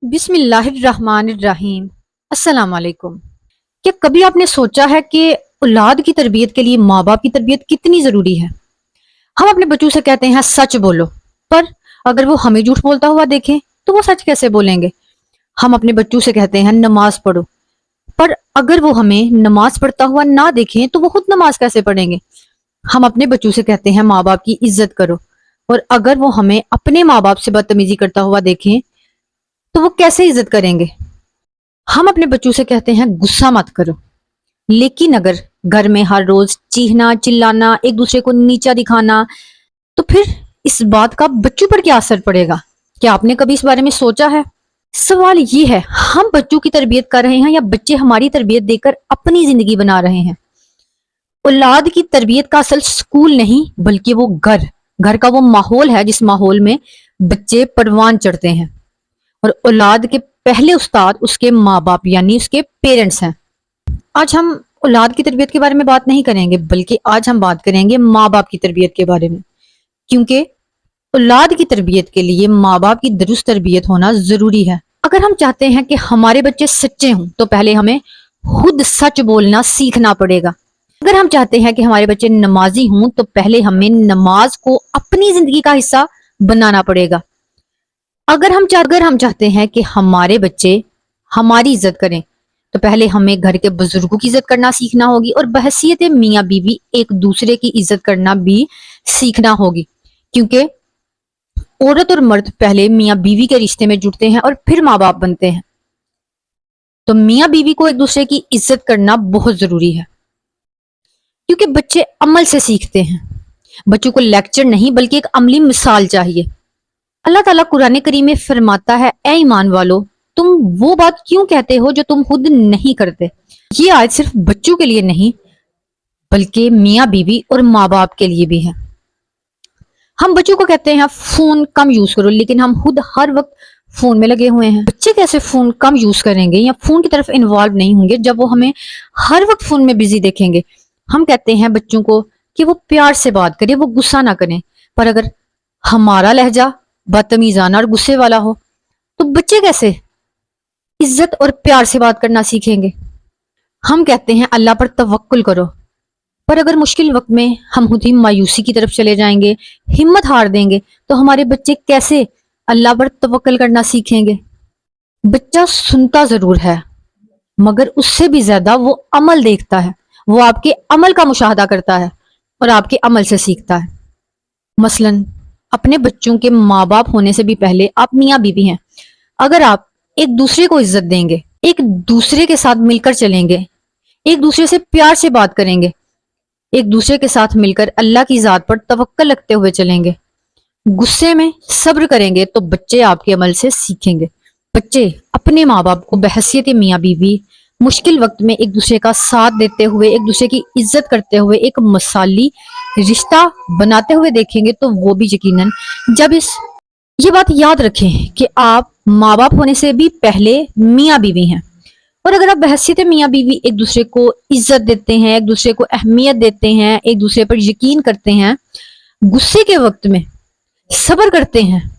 बिस्मिल्लाहिर्रहमानिर्रहीम। अस्सलाम वालेकुम। क्या कभी आपने सोचा है कि औलाद की तरबियत के लिए माँ बाप की तरबियत कितनी जरूरी है? हम अपने बच्चों से कहते हैं सच बोलो, पर अगर वो हमें झूठ बोलता हुआ देखें तो वो सच कैसे बोलेंगे? हम अपने बच्चों से कहते हैं नमाज पढ़ो, पर अगर वो हमें नमाज पढ़ता हुआ ना देखें तो वो खुद नमाज कैसे पढ़ेंगे? हम अपने बच्चों से कहते हैं माँ बाप की इज्जत करो, और अगर वो हमें अपने माँ बाप से बदतमीजी करता हुआ देखें तो वो कैसे इज्जत करेंगे? हम अपने बच्चों से कहते हैं गुस्सा मत करो, लेकिन अगर घर में हर रोज चीखना चिल्लाना एक दूसरे को नीचा दिखाना, तो फिर इस बात का बच्चों पर क्या असर पड़ेगा? क्या आपने कभी इस बारे में सोचा है? सवाल ये है, हम बच्चों की तरबियत कर रहे हैं या बच्चे हमारी तरबियत देकर अपनी जिंदगी बना रहे हैं? औलाद की तरबियत का असल स्कूल नहीं बल्कि वो घर घर का वो माहौल है जिस माहौल में बच्चे परवान चढ़ते हैं। और औलाद के पहले उस्ताद उसके माँ बाप यानी उसके पेरेंट्स हैं। आज हम औलाद की तरबियत के बारे में बात नहीं करेंगे, बल्कि आज हम बात करेंगे माँ बाप की तरबियत के बारे में, क्योंकि औलाद की तरबियत के लिए माँ बाप की दुरुस्त तरबियत होना जरूरी है। अगर हम चाहते हैं कि हमारे बच्चे सच्चे हों तो पहले हमें खुद सच बोलना सीखना पड़ेगा। अगर हम चाहते हैं कि हमारे बच्चे नमाजी हों तो पहले हमें नमाज को अपनी जिंदगी का हिस्सा बनाना पड़ेगा। अगर हम चाहते हैं कि हमारे बच्चे हमारी इज्जत करें तो पहले हमें घर के बुजुर्गों की इज्जत करना सीखना होगी, और बहसीयत मियाँ बीवी एक दूसरे की इज्जत करना भी सीखना होगी, क्योंकि औरत और मर्द पहले मियाँ बीवी के रिश्ते में जुड़ते हैं और फिर माँ बाप बनते हैं। तो मियाँ बीवी को एक दूसरे की इज्जत करना बहुत जरूरी है, क्योंकि बच्चे अमल से सीखते हैं। बच्चों को लेक्चर नहीं बल्कि एक अमली मिसाल चाहिए। अल्लाह ताला कुरान करीम में फरमाता है, ए ईमान वालो, तुम वो बात क्यों कहते हो जो तुम खुद नहीं करते? ये आज सिर्फ बच्चों के लिए नहीं बल्कि मियाँ बीवी और माँ बाप के लिए भी है। हम बच्चों को कहते हैं फोन कम यूज करो, लेकिन हम खुद हर वक्त फोन में लगे हुए हैं। बच्चे कैसे फोन कम यूज करेंगे या फोन की तरफ इन्वॉल्व नहीं होंगे जब वो हमें हर वक्त फोन में बिजी देखेंगे? हम कहते हैं बच्चों को कि वो प्यार से बात करें, वो गुस्सा ना करें, पर अगर हमारा लहजा बदतमीजाना और गुस्से वाला हो तो बच्चे कैसे इज्जत और प्यार से बात करना सीखेंगे? हम कहते हैं अल्लाह पर तवक्कुल करो, पर अगर मुश्किल वक्त में हम खुद ही मायूसी की तरफ चले जाएंगे, हिम्मत हार देंगे, तो हमारे बच्चे कैसे अल्लाह पर तवक्कुल करना सीखेंगे? बच्चा सुनता जरूर है, मगर उससे भी ज्यादा वो अमल देखता है। वो आपके अमल का मुशाहदा करता है और आपके अमल से सीखता है। मसलन अपने बच्चों के माँ बाप होने से भी पहले आप मियाँ बीवी हैं। अगर आप एक दूसरे को इज्जत देंगे, एक दूसरे के साथ मिलकर चलेंगे, एक दूसरे से प्यार से बात करेंगे, एक दूसरे के साथ मिलकर अल्लाह की जात पर तवक्कल रखते हुए चलेंगे, गुस्से में सब्र करेंगे, तो बच्चे आपके अमल से सीखेंगे। बच्चे अपने माँ बाप को बहैसियत मियाँ बीवी मुश्किल वक्त में एक दूसरे का साथ देते हुए, एक दूसरे की इज्जत करते हुए, एक मसाली रिश्ता बनाते हुए देखेंगे, तो वो भी यकीनन जब इस ये बात याद रखें कि आप माँ बाप होने से भी पहले मियाँ बीवी हैं। और अगर आप बहैसियत मियाँ बीवी एक दूसरे को इज्जत देते हैं, एक दूसरे को अहमियत देते हैं, एक दूसरे पर यकीन करते हैं, गुस्से के वक्त में सब्र करते हैं,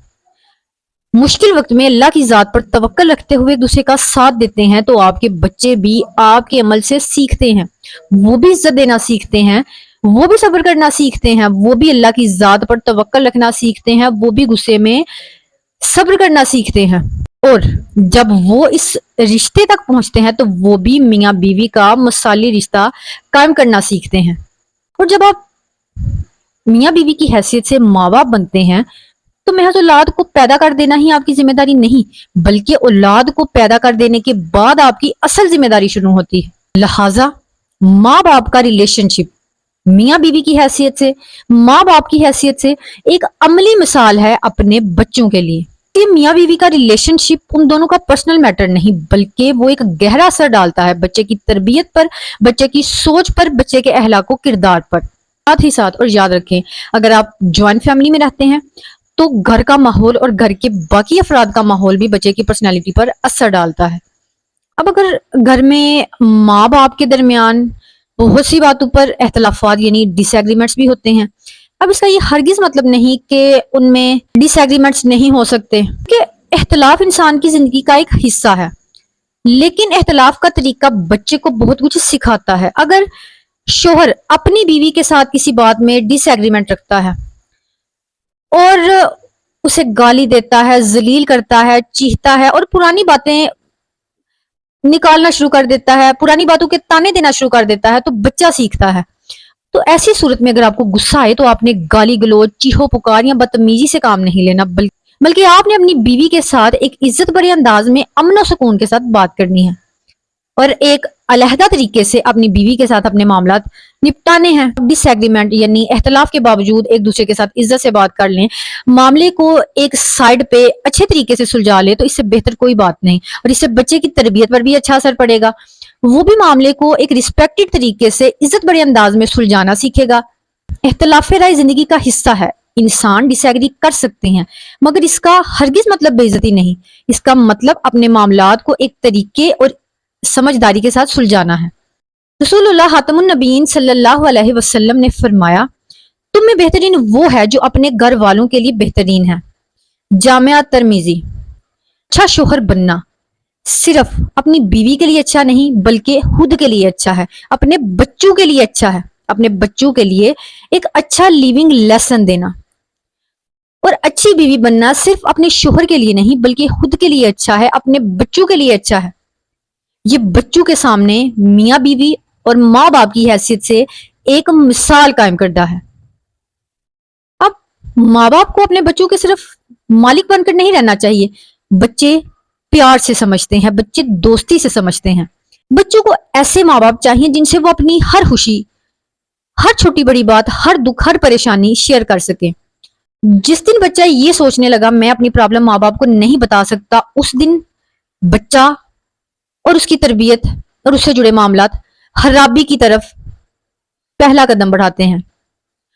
मुश्किल वक्त में अल्लाह की जात पर तवक्कल रखते हुए एक दूसरे का साथ देते हैं, तो आपके बच्चे भी आपके अमल से सीखते हैं। वो भी इज्जत देना सीखते हैं, वो भी सब्र करना सीखते हैं, वो भी अल्लाह की जात पर तवक्कल रखना सीखते हैं, वो भी गुस्से में सब्र करना सीखते हैं। और जब वो इस रिश्ते तक पहुंचते हैं तो वो भी मियाँ बीवी का मसाली रिश्ता कायम करना सीखते हैं। और जब आप मियाँ बीवी की हैसियत से माँ बाप बनते हैं तो महज औलाद को पैदा कर देना ही आपकी जिम्मेदारी नहीं, बल्कि औलाद को पैदा कर देने के बाद आपकी असल जिम्मेदारी शुरू होती है। लिहाजा माँ बाप का रिलेशनशिप मियाँ बीवी की हैसियत से, माँ बाप की हैसियत से एक अमली मिसाल है अपने बच्चों के लिए। ये मियाँ बीवी का रिलेशनशिप उन दोनों का पर्सनल मैटर नहीं बल्कि वो एक गहरा असर डालता है बच्चे की तरबियत पर, बच्चे की सोच पर, बच्चे के अहलाक व किरदार पर। साथ ही साथ और याद रखें, अगर आप ज्वाइंट फैमिली में रहते हैं तो घर का माहौल और घर के बाकी अफराद का माहौल भी बच्चे की पर्सनैलिटी पर असर डालता है। अब अगर घर में माँ बाप के दरमियान बहुत सी बातों पर एख्तलाफात यानी डिसएग्रीमेंट्स भी होते हैं, अब इसका ये हरगिज मतलब नहीं कि उनमें डिसएग्रीमेंट्स नहीं हो सकते, कि اختلاف انسان کی زندگی کا ایک حصہ ہے، لیکن اختلاف کا طریقہ بچے کو بہت کچھ سکھاتا ہے۔ اگر شوہر اپنی بیوی کے ساتھ کسی بات میں ڈس ایگریمنٹ رکھتا ہے اور اسے گالی دیتا ہے، ذلیل کرتا ہے، چیختا ہے اور پرانی باتیں نکالنا شروع کر دیتا ہے، پرانی باتوں کے تانے دینا شروع کر دیتا ہے، تو بچہ سیکھتا ہے۔ تو ایسی صورت میں اگر آپ کو غصہ آئے تو آپ نے گالی گلوچ، چیخو پکار یا بدتمیزی سے کام نہیں لینا، بلکہ آپ نے اپنی بیوی کے ساتھ ایک عزت بڑے انداز میں امن و سکون کے ساتھ بات کرنی ہے اور ایک علیحدہ طریقے سے اپنی بیوی کے ساتھ اپنے معاملات نپٹانے ہیں۔ ڈس ایگریمنٹ یعنی اختلاف کے باوجود ایک دوسرے کے ساتھ عزت سے بات کر لیں، معاملے کو ایک سائڈ پہ اچھے طریقے سے سلجھا لیں، تو اس سے بہتر کوئی بات نہیں، اور اس سے بچے کی تربیت پر بھی اچھا اثر پڑے گا، وہ بھی معاملے کو ایک رسپیکٹڈ طریقے سے عزت بڑے انداز میں سلجھانا سیکھے گا۔ اختلاف رائے زندگی کا حصہ ہے، انسان ڈس ایگری کر سکتے ہیں، مگر اس کا ہرگز مطلب بے عزتی نہیں، اس کا مطلب اپنے معاملات کو ایک طریقے اور سمجھداری کے ساتھ سلجھانا ہے۔ رسول اللہ خاتم النبیین صلی اللہ علیہ وسلم نے فرمایا، تم میں بہترین وہ ہے جو اپنے گھر والوں کے لیے بہترین ہے۔ جامعہ ترمذی۔ اچھا شوہر بننا صرف اپنی بیوی کے لیے اچھا نہیں بلکہ خود کے لیے اچھا ہے، اپنے بچوں کے لیے اچھا ہے، اپنے بچوں کے لیے ایک اچھا لیونگ لیسن دینا۔ اور اچھی بیوی بننا صرف اپنے شوہر کے لیے نہیں بلکہ خود کے لیے اچھا ہے، اپنے بچوں کے لیے اچھا ہے۔ یہ بچوں کے سامنے میاں بیوی اور ماں باپ کی حیثیت سے ایک مثال قائم کردہ ہے۔ اب ماں باپ کو اپنے بچوں کے صرف مالک بن کر نہیں رہنا چاہیے، بچے پیار سے سمجھتے ہیں، بچے دوستی سے سمجھتے ہیں۔ بچوں کو ایسے ماں باپ چاہیے جن سے وہ اپنی ہر خوشی، ہر چھوٹی بڑی بات، ہر دکھ، ہر پریشانی شیئر کر سکیں۔ جس دن بچہ یہ سوچنے لگا میں اپنی پرابلم ماں باپ کو نہیں بتا سکتا، اس دن بچہ اور اس کی تربیت اور اس سے جڑے معاملات خرابی کی طرف پہلا قدم بڑھاتے ہیں۔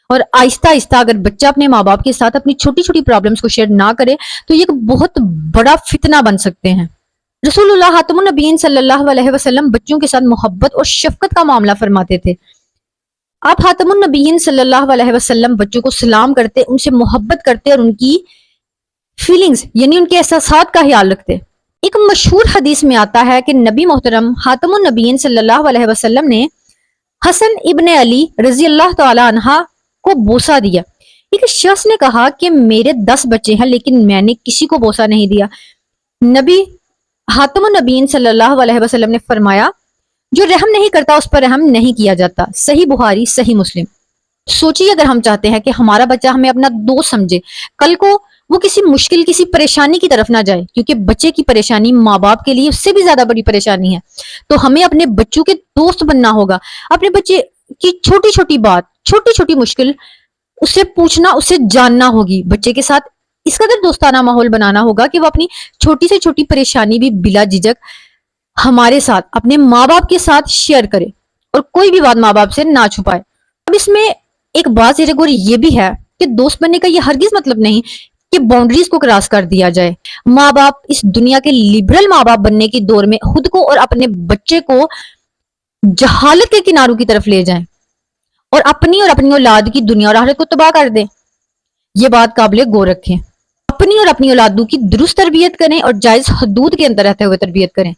اور آہستہ آہستہ اگر بچہ اپنے ماں باپ کے ساتھ اپنی چھوٹی چھوٹی پرابلمز کو شیئر نہ کرے تو یہ ایک بہت بڑا فتنہ بن سکتے ہیں۔ رسول اللہ خاتم النبیین صلی اللہ علیہ وسلم بچوں کے ساتھ محبت اور شفقت کا معاملہ فرماتے تھے۔ آپ خاتم النبیین صلی اللہ علیہ وسلم بچوں کو سلام کرتے، ان سے محبت کرتے اور ان کی فیلنگز یعنی ان کے احساسات کا خیال رکھتے۔ ایک مشہور حدیث میں آتا ہے کہ نبی محترم خاتم النبیین صلی اللہ علیہ وسلم نے حسن ابن علی رضی اللہ تعالی عنہ کو بوسہ دیا۔ ایک شخص نے کہا کہ میرے 10 بچے ہیں لیکن میں نے کسی کو بوسہ نہیں دیا۔ نبی خاتم النبیین صلی اللہ علیہ وسلم نے فرمایا، جو رحم نہیں کرتا اس پر رحم نہیں کیا جاتا۔ صحیح بخاری، صحیح مسلم۔ سوچیے اگر ہم چاہتے ہیں کہ ہمارا بچہ ہمیں اپنا دوست سمجھے، کل کو وہ کسی مشکل، کسی پریشانی کی طرف نہ جائے، کیونکہ بچے کی پریشانی ماں باپ کے لیے اس سے بھی زیادہ بڑی پریشانی ہے، تو ہمیں اپنے بچوں کے دوست بننا ہوگا۔ اپنے بچے کی چھوٹی چھوٹی بات، چھوٹی چھوٹی مشکل اس سے پوچھنا، اس سے جاننا ہوگی، بچے کے ساتھ اس قدر دوستانہ ماحول بنانا ہوگا کہ وہ اپنی چھوٹی سے چھوٹی پریشانی بھی بلا جھجک ہمارے ساتھ، اپنے ماں باپ کے ساتھ شیئر کرے اور کوئی بھی بات ماں باپ سے نہ چھپائے۔ اب اس میں ایک بات زیر غور یہ بھی ہے کہ دوست بننے کا یہ ہرگز مطلب نہیں کہ باؤنڈریز کو کراس کر دیا جائے۔ ماں باپ اس دنیا کے لبرل ماں باپ بننے کی دور میں خود کو اور اپنے بچے کو جہالت کے کناروں کی طرف لے جائیں اور اپنی اولاد کی دنیا اور آخرت کو تباہ کر دیں۔ یہ بات قابل غور رکھیں، اپنی اور اپنی اولادوں کی درست تربیت کریں اور جائز حدود کے اندر رہتے ہوئے تربیت کریں۔